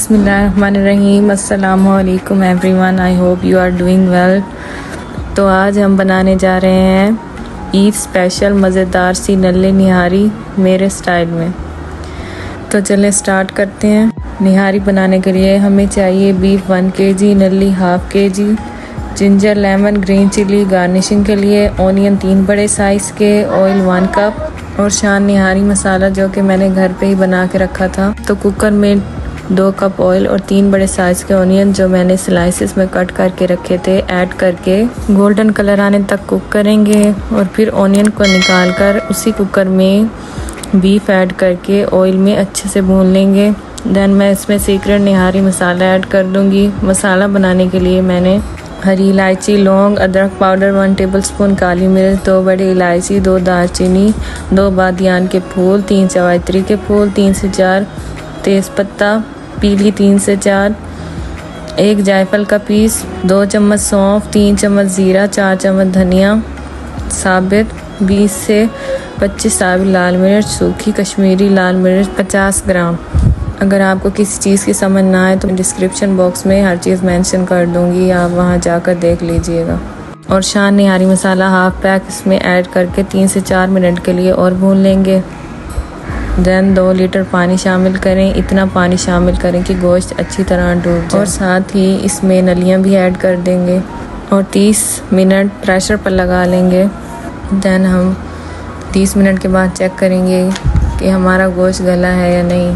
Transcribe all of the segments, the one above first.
बिस्मिल्लाहिर्रहमानिर्रहीम। अस्सलाम वालेकुम everyone, I hope you are doing well. तो आज हम बनाने जा रहे हैं ईद स्पेशल मज़ेदार सी नल्ले निहारी मेरे स्टाइल में। तो चलें स्टार्ट करते हैं। निहारी बनाने के लिए हमें चाहिए बीफ 1 kg, नल्ली ½ kg, ginger lemon green chilli garnishing के लिए, ऑनियन 3 बड़े साइज़ के, ऑयल 1 कप और शान निहारी मसाला जो कि मैंने घर पे ही बना के रखा था। तो कुकर में 2 कप ऑयल और 3 बड़े साइज़ के ऑनियन जो मैंने स्लाइसेस में कट करके रखे थे ऐड करके गोल्डन कलर आने तक कुक करेंगे। और फिर ऑनियन को निकाल कर उसी कुकर में बीफ ऐड करके ऑयल में अच्छे से भून लेंगे। देन मैं इसमें सीक्रेट निहारी मसाला ऐड कर दूंगी। मसाला बनाने के लिए मैंने हरी इलायची, लौंग, अदरक पाउडर 1 टेबलस्पून, काली मिर्च 2 बड़ी इलायची, 2 दालचीनी, 2 बादियान के फूल, 3 जवाइत्री के फूल, 3 से 4 तेज़पत्ता पीली, 3 से 4, 1 जायफल का पीस, 2 चम्मच सौंफ, 3 चम्मच ज़ीरा, 4 चम्मच धनिया साबित, 20 से 25 साबित लाल मिर्च, सूखी कश्मीरी लाल मिर्च 50 ग्राम। अगर आपको किसी चीज़ की समझ ना आए तो डिस्क्रिप्शन बॉक्स में हर चीज़ मेंशन कर दूंगी, आप वहां जाकर देख लीजिएगा। और शान निहारी मसाला ½ पैक इसमें ऐड करके 3 से 4 मिनट के लिए और भून लेंगे। देन 2 लीटर पानी शामिल करें। इतना पानी शामिल करें कि गोश्त अच्छी तरह डूब जाए। और साथ ही इसमें नलियाँ भी ऐड कर देंगे और 30 मिनट प्रेशर पर लगा लेंगे। देन हम 30 मिनट के बाद चेक करेंगे कि हमारा गोश्त गला है या नहीं।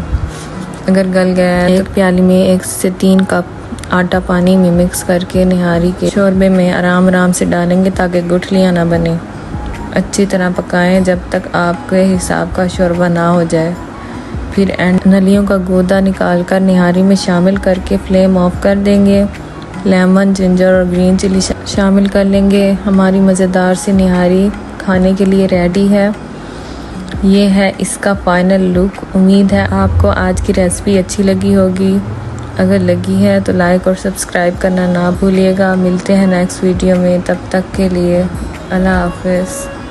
अगर गल गया है तो प्याली में 1 से 3 कप आटा पानी में मिक्स करके निहारी के शोरबे में आराम से डालेंगे ताकि गुठलियाँ ना बने। अच्छी तरह पकाएं जब तक आपके हिसाब का शोरबा ना हो जाए। फिर नलियों का गूदा निकाल कर निहारी में शामिल करके फ्लेम ऑफ कर देंगे। लेमन, जिंजर और ग्रीन चिली शामिल कर लेंगे। हमारी मज़ेदार सी निहारी खाने के लिए रेडी है। ये है इसका फाइनल लुक। उम्मीद है आपको आज की रेसिपी अच्छी लगी होगी। अगर लगी है तो लाइक और सब्सक्राइब करना ना भूलिएगा। मिलते हैं नेक्स्ट वीडियो में, तब तक के लिए अल्लाह हाफ़िज़।